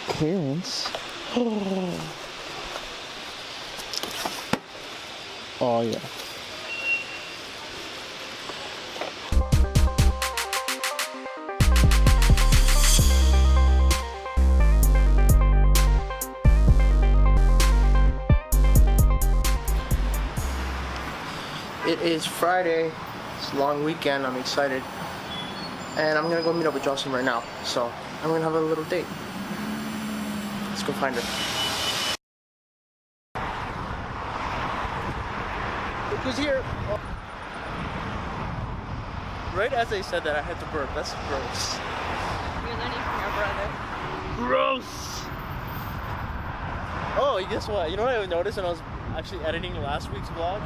Clearance. Oh yeah. It is Friday. It's a long weekend. I'm excited. And I'm gonna go meet up with Jocelyn right now. So I'm gonna have a little date. Let's go find her. Look who's here. Oh. Right as I said that, I had to burp. That's gross. You're learning from your brother. Gross! Oh, guess what? You know what I noticed when I was actually editing last week's vlog?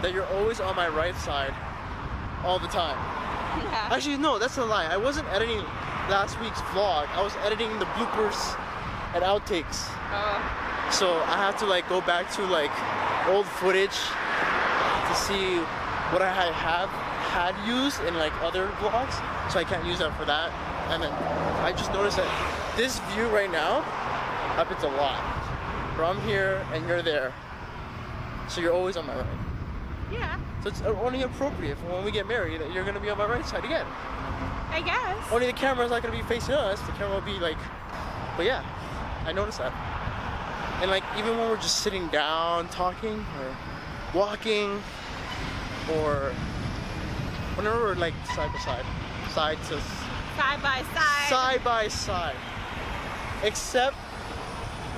That you're always on my right side all the time. Yeah. Actually, no, that's a lie. I wasn't editing last week's vlog. I was editing the bloopers and outtakes. So I have to like go back to like old footage to see what I had used in like other vlogs. So I can't use that for that. And then I just noticed that this view right now happens a lot. Where I'm here and you're there. So you're always on my right. Yeah. So it's only appropriate for when we get married that you're gonna be on my right side again. I guess. Only the camera's not gonna be facing us. The camera will be like, but yeah, I noticed that. And like even when we're just sitting down talking or walking or whenever we're like side by side, side by side, except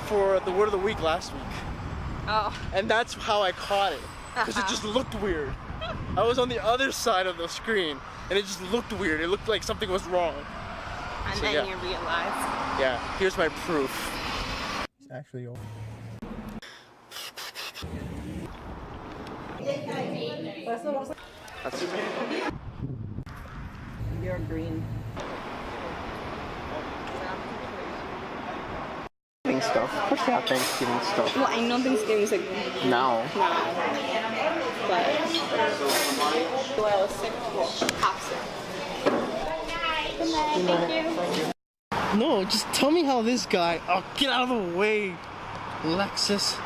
for the word of the week last week. Oh. And that's how I caught it. Because it just looked weird. I was on the other side of the screen and it just looked weird. It looked like something was wrong. And so, then yeah. you realized. Yeah, here's my proof. It's actually over. That's You're green. stuff. Of course they have Thanksgiving stuff. Well, I know Thanksgiving's like Now. But so I was sick. Well, half sick. Good night. Thank you. No, just tell me how this guy. Oh, get out of the way, Lexus.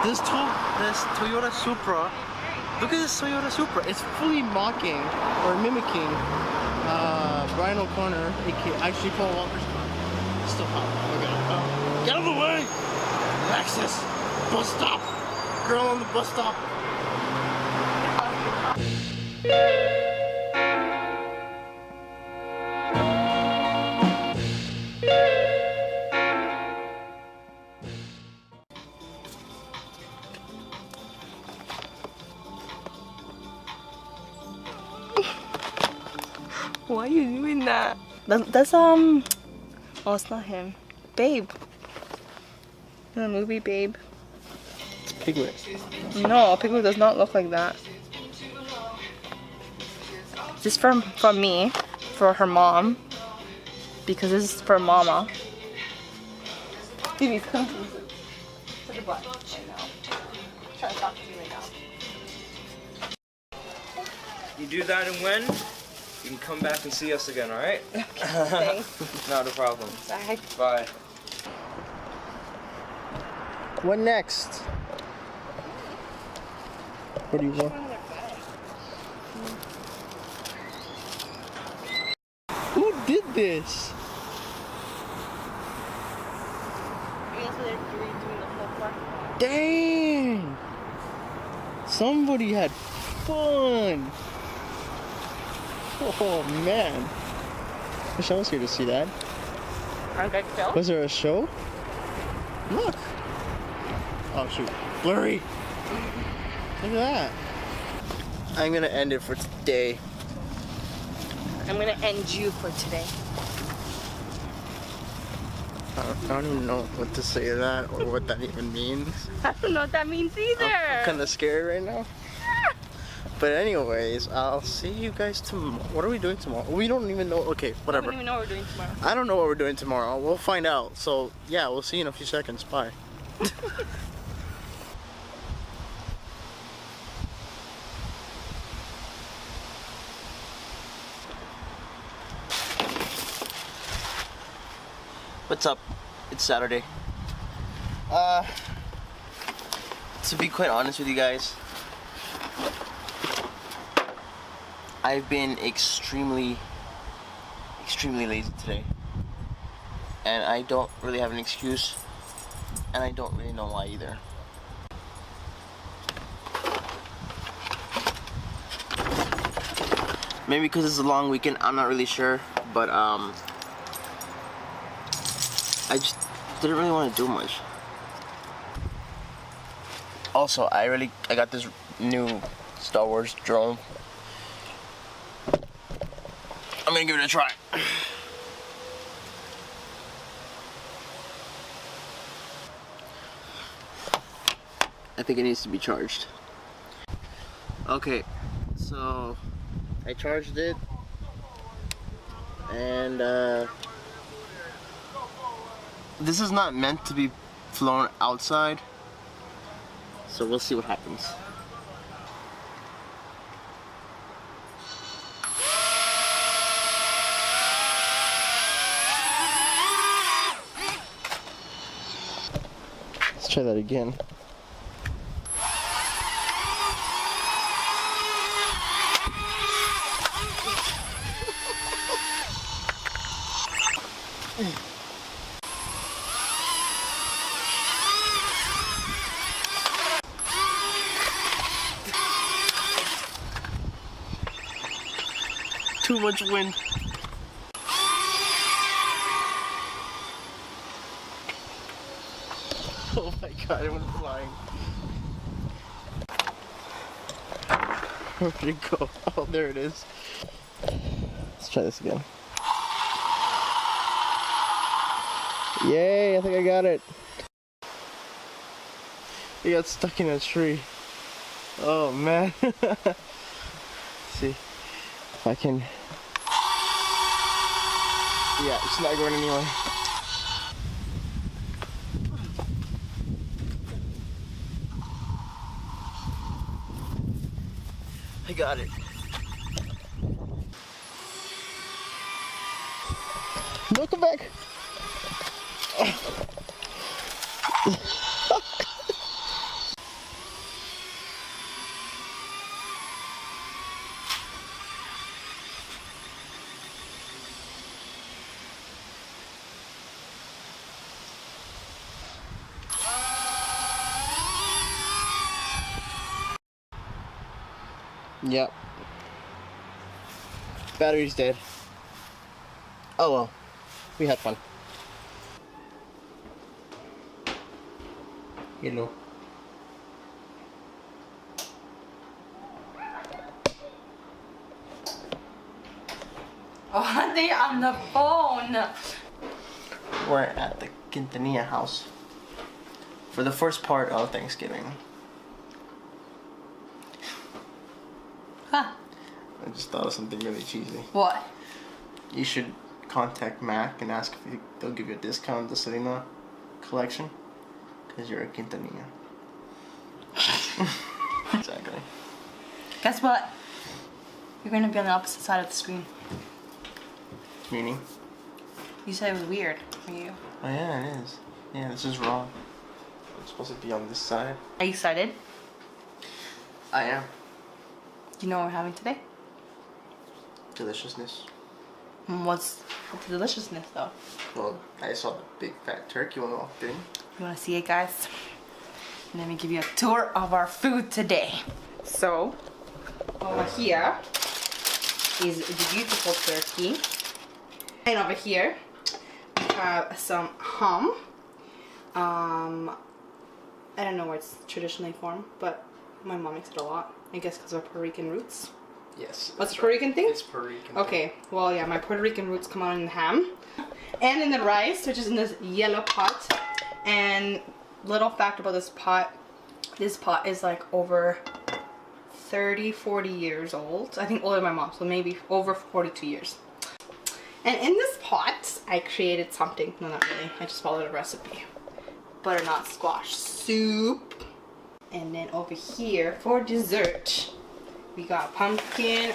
This Toyota Supra. Look at this Toyota Supra. It's fully mocking or mimicking Brian O'Connor, actually Paul Walker's car. Still hot. Okay. Get out of the way, Lexus. Bus stop. Girl on the bus stop. Why are you doing that? That's oh, it's not him. Babe. In the movie, Babe. It's Piglet. No, Piglet does not look like that. This is from me, for her mom, because this is for Mama. Baby, come to the butt right now. I'm trying to talk to you right now. You do that and when? You can come back and see us again, alright? Thanks. Not a problem. Bye. Bye. What next? What do you want? Who did this? Dang! Somebody had fun! Oh man. Wish I was here to see that. Was there a show? Look! Oh shoot. Blurry! Look at that. I'm gonna end it for today. I'm gonna end you for today. I don't even know what to say to that or what that even means. I don't know what that means either. I'm kind of scared right now. But anyways, I'll see you guys tomorrow. What are we doing tomorrow? We don't even know. Okay, whatever. I don't even know what we're doing tomorrow. I don't know what we're doing tomorrow. We'll find out. So yeah, we'll see you in a few seconds. Bye. What's up? It's Saturday. To be quite honest with you guys, I've been extremely lazy today. And I don't really have an excuse, and I don't really know why either. Maybe because it's a long weekend, I'm not really sure, but I just didn't really want to do much. Also, I got this new Star Wars drone. I'm gonna give it a try. I think it needs to be charged. Okay, so I charged it, and this is not meant to be flown outside, so we'll see what happens. Let's try that again. Too much wind. Oh my god, it went flying. Where did it go? Oh, there it is. Let's try this again. Yay, I think I got it. It got stuck in a tree. Oh man. Let's see if I can. Yeah, it's not going anywhere. I got it. No, come back. Yep. Battery's dead. Oh well. We had fun. Hello. Oh, they on the phone. We're at the Quintanilla house for the first part of Thanksgiving. Huh. I just thought of something really cheesy. What? You should contact Mac and ask if they'll give you a discount on the Selena collection, because you're a Quintanilla. Exactly. Guess what? You're gonna be on the opposite side of the screen. Meaning? You said it was weird for you. Oh yeah, it is. Yeah, this is wrong. I'm supposed to be on this side. Are you excited? I am. Do you know what we're having today? Deliciousness. What's the deliciousness though? Well, I saw the big fat turkey when I walked in. You wanna see it, guys? Let me give you a tour of our food today. So, over here is the beautiful turkey. And over here, we have some ham. I don't know where it's traditionally formed, but my mom makes it a lot. I guess because of Puerto Rican roots. Yes. What's Puerto Rican thing? It's Puerto Rican. Okay, well yeah, my Puerto Rican roots come out in the ham. And in the rice, which is in this yellow pot. And little fact about this pot is like over 30, 40 years old. I think older than my mom, so maybe over 42 years. And in this pot, I created something. No, not really. I just followed a recipe. Butternut squash soup. And then over here for dessert, we got pumpkin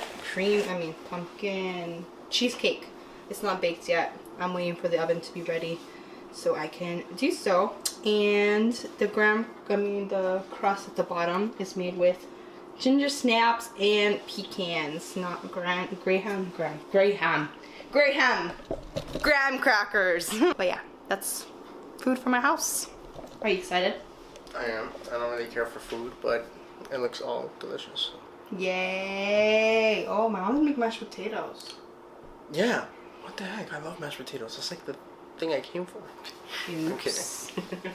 cheesecake. It's not baked yet. I'm waiting for the oven to be ready so I can do so. And the the crust at the bottom is made with ginger snaps and pecans, not graham crackers. But yeah, that's food for my house. Are you excited? I am. I don't really care for food, but it looks all delicious. Yay! Oh, my mom would make mashed potatoes. Yeah. What the heck? I love mashed potatoes. That's like the thing I came for. Oops. I'm kidding.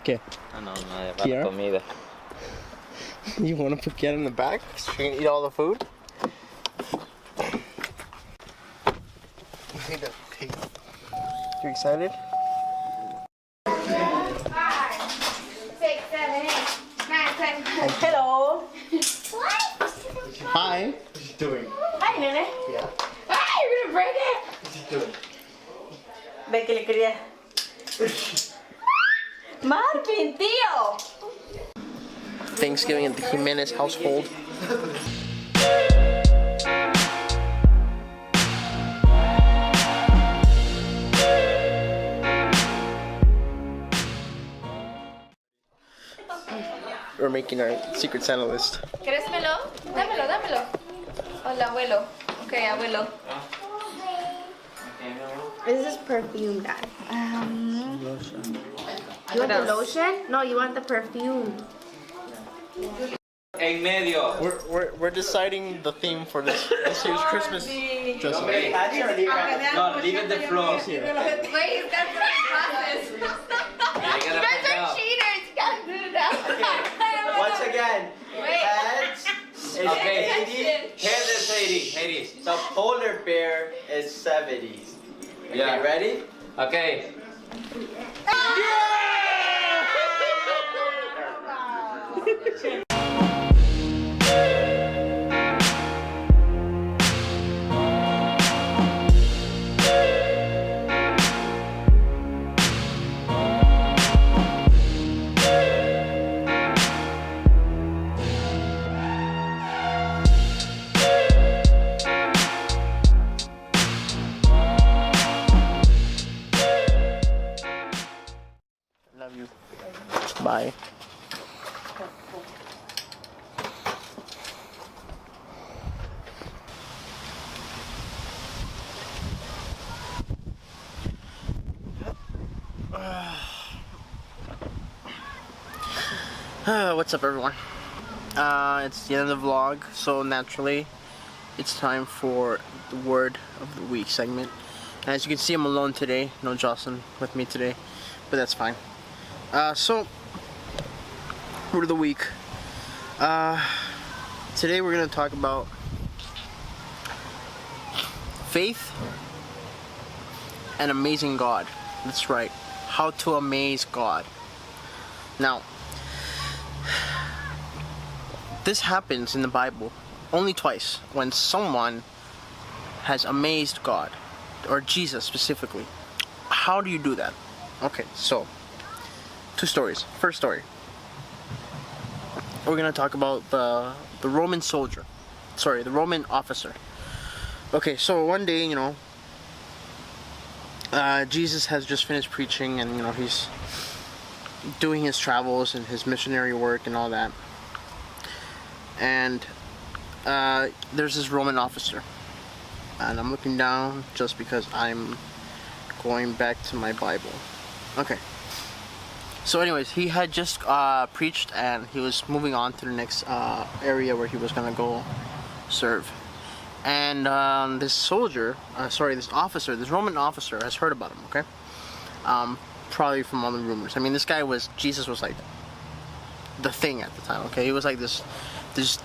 Okay. No, Kiara? comida. You want to put Kiara in the back so she can eat all the food? You excited? 5, 6, 7, 8, 9, 10. Hello. What? Hi. What's she doing? Hi, Nene. Yeah. Ah, you're gonna break it. What's she doing? Ve que le quería. Marvin, tío. Thanksgiving at the Jimenez household. We're making our Secret Santa list. ¿Quieres melo? Dámelo, dámelo. Hola, abuelo. Okay, abuelo. This is perfume, Dad. You want the lotion? No, you want the perfume. En medio. We're deciding the theme for this year's Christmas dressing. Okay. No, leave it the floor. Wait, he's got some glasses. You guys are cheaters. You can't do that. Once again, Wait. heads is Okay. 80. Head is 80. 80s. The polar bear is 70s. Okay, Yeah. ready? Okay. Love you. Bye. What's up, everyone? It's the end of the vlog, so naturally it's time for the word of the week segment. And as you can see, I'm alone today. No Jocelyn with me today, but that's fine. So word of the week. Today we're gonna talk about faith and amazing God. That's right. How to amaze God. Now, this happens in the Bible only twice, when someone has amazed God, or Jesus specifically. How do you do that? Okay, so 2 stories. First story, we're gonna talk about the Roman soldier. Sorry, the Roman officer. Okay, so one day, you know, Jesus has just finished preaching, and you know, he's doing his travels and his missionary work and all that. And there's this Roman officer, and I'm looking down just because I'm going back to my Bible. Okay. So anyways, he had just preached, and he was moving on to the next area where he was gonna go serve. And this officer, this Roman officer has heard about him, okay? Probably from all the rumors. I mean, Jesus was like the thing at the time, okay? He was like this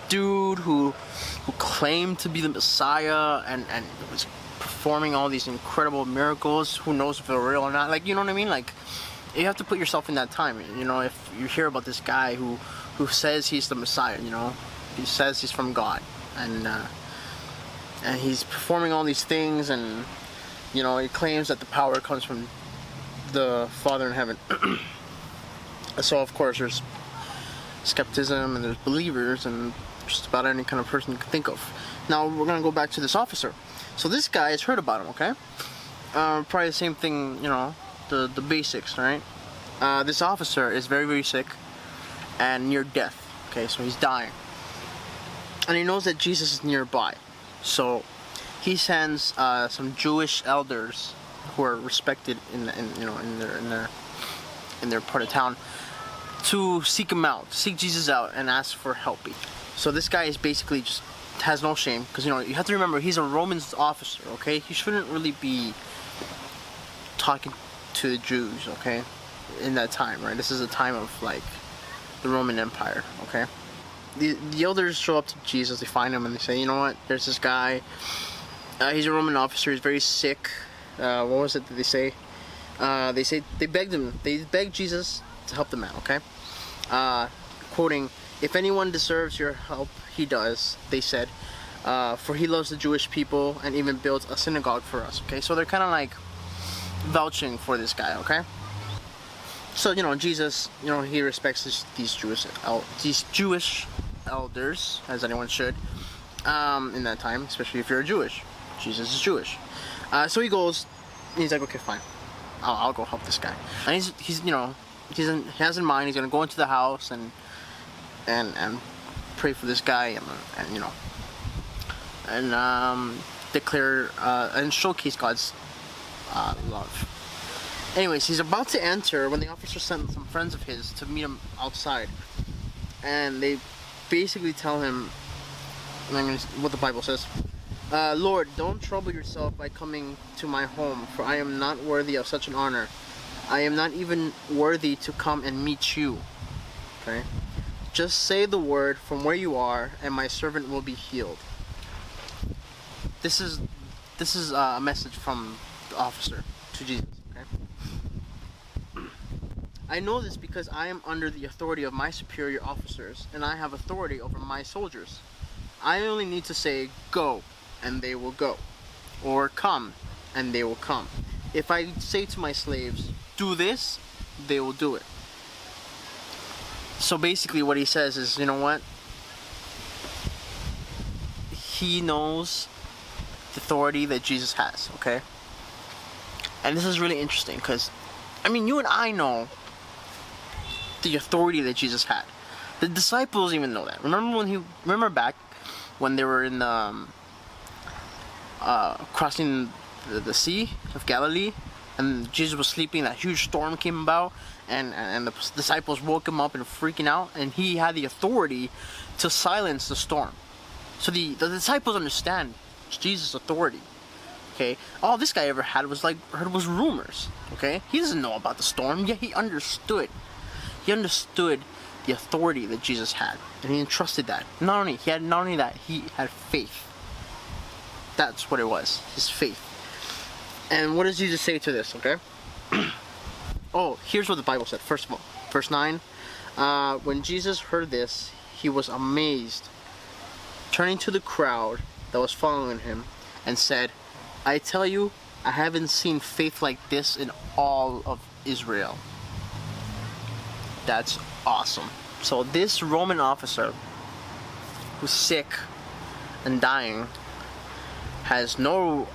dude who claimed to be the Messiah, and was performing all these incredible miracles. Who knows if they're real or not? Like, you know what I mean? Like, you have to put yourself in that time. You know, if you hear about this guy who says he's the Messiah, you know, he says he's from God, and he's performing all these things, and you know, he claims that the power comes from the Father in heaven. So of course there's skepticism, and there's believers, and just about any kind of person you can think of. Now we're gonna go back to this officer. So this guy has heard about him, okay? Probably the same thing, you know, the basics, right? This officer is very, very sick and near death. Okay, so he's dying, and he knows that Jesus is nearby. So he sends some Jewish elders who are respected in their part of town to seek him out, seek Jesus out, and ask for help. So this guy is basically just has no shame, because you know, you have to remember, he's a Roman officer. Okay, he shouldn't really be talking to the Jews, okay, in that time, right? This is a time of like the Roman Empire, okay? The elders show up to Jesus, they find him, and they say, you know what, there's this guy, he's a Roman officer, he's very sick. What was it that they say? They begged Jesus to help the man, okay? Quoting, "If anyone deserves your help, he does," they said, "for he loves the Jewish people and even builds a synagogue for us," okay? So they're kind of like vouching for this guy, okay? So, you know, Jesus, you know, he respects these Jewish elders, as anyone should, in that time, especially if you're Jewish. Jesus is Jewish. So he goes, and he's like, okay, fine, I'll go help this guy. And he's you know, he has in mind, he's gonna go into the house and pray for this guy, and you know, and declare and showcase God's love. Anyways, he's about to enter when the officer sent some friends of his to meet him outside, and they basically tell him what the Bible says. "Lord, don't trouble yourself by coming to my home, for I am not worthy of such an honor. I am not even worthy to come and meet you." Okay? "Just say the word from where you are, and my servant will be healed." This is a message from the officer to Jesus. Okay? "I know this because I am under the authority of my superior officers, and I have authority over my soldiers. I only need to say, 'Go,' and they will go, or 'Come,' and they will come. If I say to my slaves, 'Do this,' they will do it." So basically what he says is, you know what? He knows the authority that Jesus has, okay? And this is really interesting, because, I mean, you and I know the authority that Jesus had. The disciples even know that. Remember back when they were in the crossing the Sea of Galilee, and Jesus was sleeping, that huge storm came about, and the disciples woke him up and freaking out, and he had the authority to silence the storm. So the disciples understand Jesus' authority. Okay, all this guy ever had was rumors. Okay, he doesn't know about the storm, yet he understood. He understood the authority that Jesus had, and he entrusted that. Not only that, he had faith. That's what it was, his faith. And what does Jesus say to this? Okay. Oh, here's what the Bible said. First of all, verse 9. When Jesus heard this, he was amazed, turning to the crowd that was following him, and said, "I tell you, I haven't seen faith like this in all of Israel." That's awesome. So this Roman officer, who's sick and dying, has no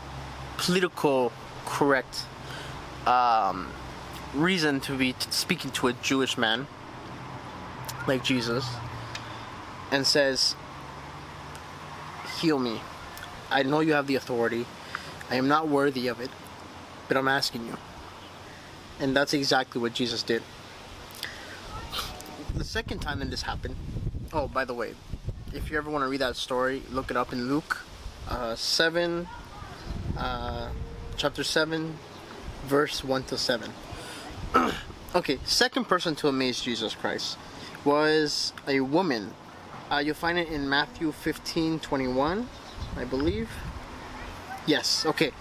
political correct reason to be speaking to a Jewish man like Jesus, and says, "Heal me. I know you have the authority. I am not worthy of it, but I'm asking you." And that's exactly what Jesus did. The second time that this happened, oh, by the way, if you ever want to read that story, look it up in Luke 7, chapter 7, verse 1 to 7. Okay, second person to amaze Jesus Christ was a woman. You'll find it in Matthew 15:21, I believe. Yes, okay.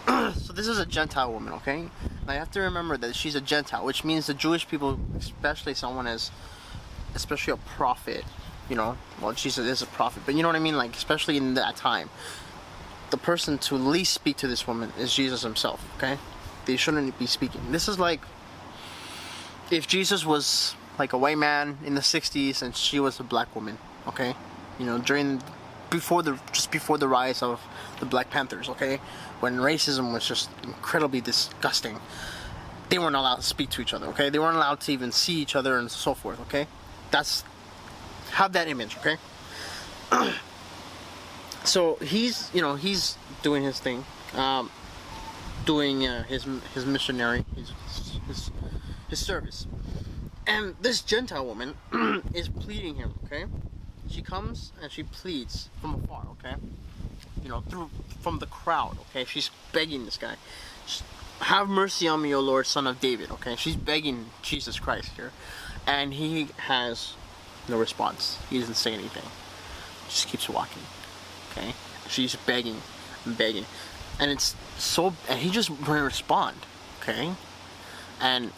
So this is a Gentile woman, okay? Now you have to remember that she's a Gentile, which means the Jewish people, especially especially a prophet, you know, well, Jesus is a prophet, but you know what I mean, like, especially in that time, the person to least speak to this woman is Jesus himself, okay? They shouldn't be speaking. This is like if Jesus was like a white man in the 60s and she was a black woman, okay? You know, just before the rise of the Black Panthers, okay? When racism was just incredibly disgusting. They weren't allowed to speak to each other, okay? They weren't allowed to even see each other and so forth, okay? Have that image, okay? So he's doing his thing, doing his missionary, his service. And this Gentile woman is pleading him, okay? She comes and she pleads from afar, okay? You know, from the crowd, okay? She's begging this guy. Have mercy on me, O Lord, Son of David, okay? She's begging Jesus Christ here. And he has no response. He doesn't say anything. Just keeps walking, okay? She's begging and begging. And and he just won't respond, okay? And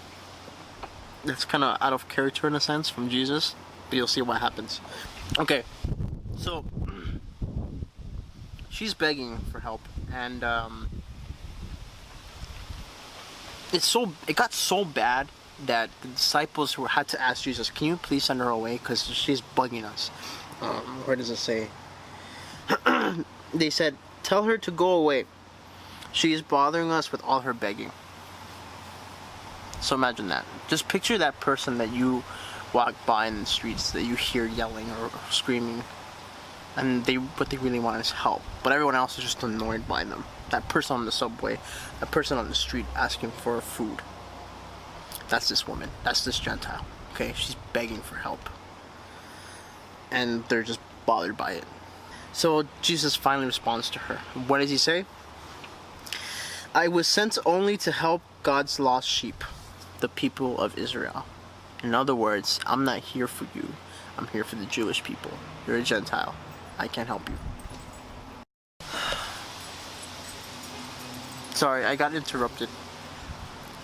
that's kind of out of character in a sense from Jesus, but you'll see what happens. Okay, so she's begging for help, and it got so bad that the disciples had to ask Jesus, "Can you please send her away? Because she's bugging us." Where does it say? They said, "Tell her to go away. She is bothering us with all her begging." So imagine that. Just picture that person that you walk by in the streets that you hear yelling or screaming, and what they really want is help, but everyone else is just annoyed by them. That person on the subway, that person on the street asking for food. That's this woman. That's this Gentile. Okay, she's begging for help, and they're just bothered by it. So Jesus finally responds to her. What does he say? "I was sent only to help God's lost sheep, the people of Israel." In other words, I'm not here for you. I'm here for the Jewish people. You're a Gentile. I can't help you. Sorry, I got interrupted.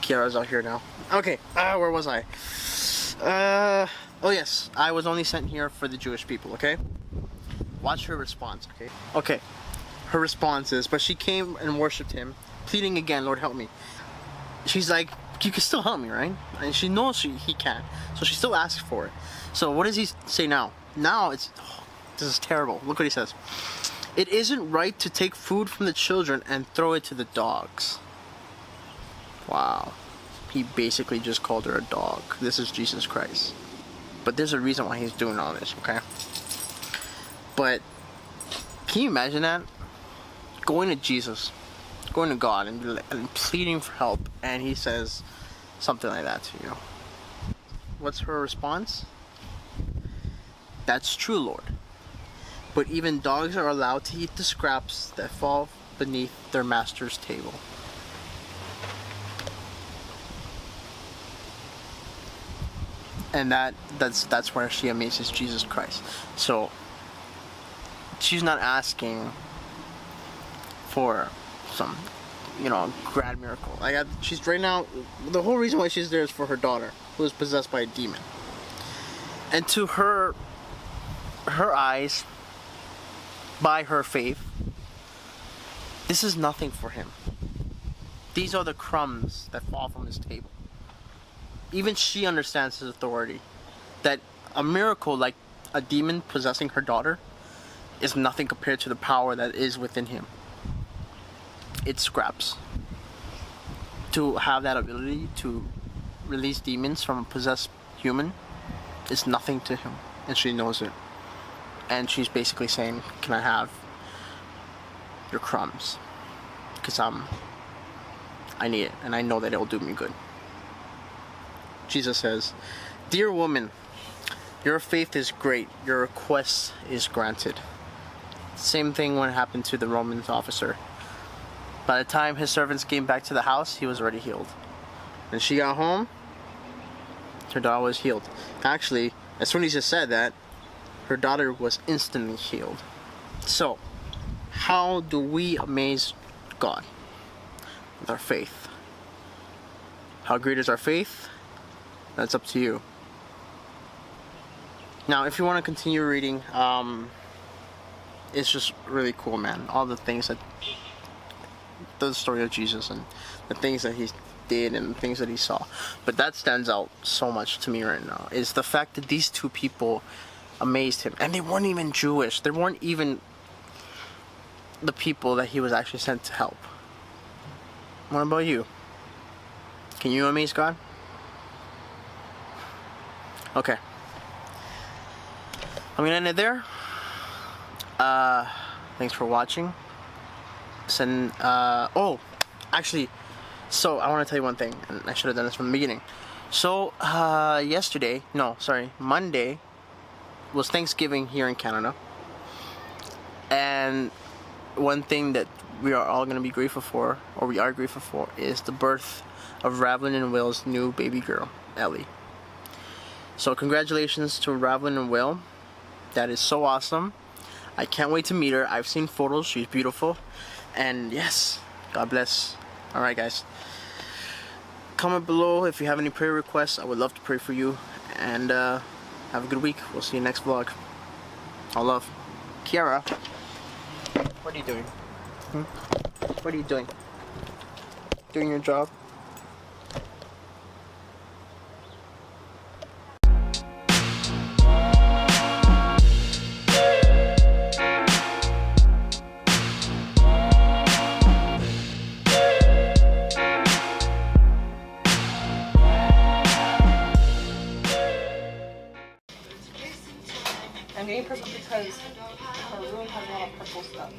Kiara's out here now. Okay, where was I? Oh yes, I was only sent here for the Jewish people, okay? Watch her response, okay? Okay, her response is, but she came and worshipped him, pleading again, "Lord, help me." She's like, "You can still help me, right?" And she knows he can't, so she still asks for it. So what does he say now? Now this is terrible. Look what he says. "It isn't right to take food from the children and throw it to the dogs." Wow. He basically just called her a dog. This is Jesus Christ. But there's a reason why he's doing all this, okay? But can you imagine that? Going to Jesus, going to God and pleading for help, and he says something like that to you. What's her response? "That's true, Lord. But even dogs are allowed to eat the scraps that fall beneath their master's table." And that's where she amazes Jesus Christ. So she's not asking for some, grand miracle. She's right now, the whole reason why she's there is for her daughter, who is possessed by a demon. And to her eyes, by her faith, this is nothing for him. These are the crumbs that fall from his table. Even she understands his authority, that a miracle like a demon possessing her daughter is nothing compared to the power that is within him. It's scraps. To have that ability to release demons from a possessed human is nothing to him, and she knows it. And she's basically saying, "Can I have your crumbs? Because I need it, and I know that it will do me good." Jesus says, "Dear woman, your faith is great. Your request is granted." Same thing when it happened to the Roman officer. By the time his servants came back to the house, he was already healed. When she got home, her daughter was healed. Actually, as soon as he said that, her daughter was instantly healed. So, how do we amaze God with our faith. How great is our faith? That's up to you. Now, if you want to continue reading, it's just really cool, man. All the things that, the story of Jesus and the things that he did and the things that he saw. But that stands out so much to me right now, is the fact that these two people amazed him. And they weren't even Jewish. They weren't even the people that he was actually sent to help. What about you? Can you amaze God? Okay. I'm gonna end it there. Thanks for watching. Oh, actually, so I want to tell you one thing, and I should have done this from the beginning. So, Monday was Thanksgiving here in Canada. And one thing that we are all going to be grateful for, or we are grateful for, is the birth of Ravlin and Will's new baby girl, Ellie. So congratulations to Ravlin and Will. That is so awesome. I can't wait to meet her. I've seen photos. She's beautiful. And yes, God bless. Alright guys. Comment below if you have any prayer requests. I would love to pray for you. And have a good week. We'll see you next vlog. All love. Kiara. What are you doing? What are you doing? Doing your job? I'm getting purple because her room has a lot of purple stuff.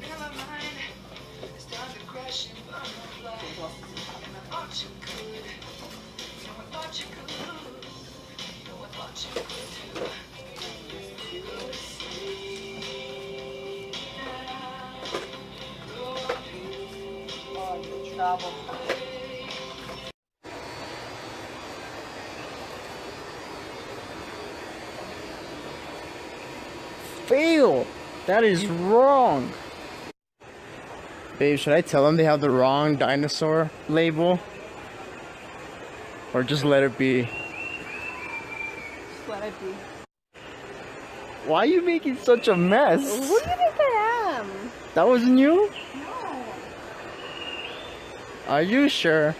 Oh, you travel. Fail! That is wrong! Babe, should I tell them they have the wrong dinosaur label? Or just let it be? Just let it be. Why are you making such a mess? Who do you think I am? That wasn't you? No. Are you sure?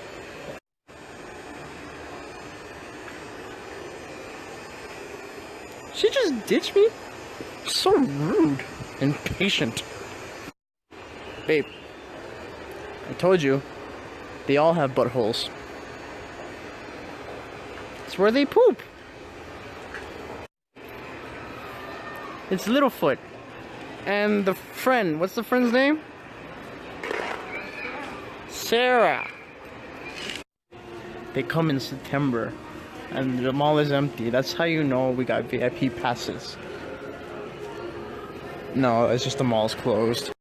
She just ditched me? So rude and patient. Babe, I told you, they all have buttholes. It's where they poop. It's Littlefoot. And the friend, what's the friend's name? Sarah. They come in September and the mall is empty. That's how you know we got VIP passes. No, it's just the mall's closed.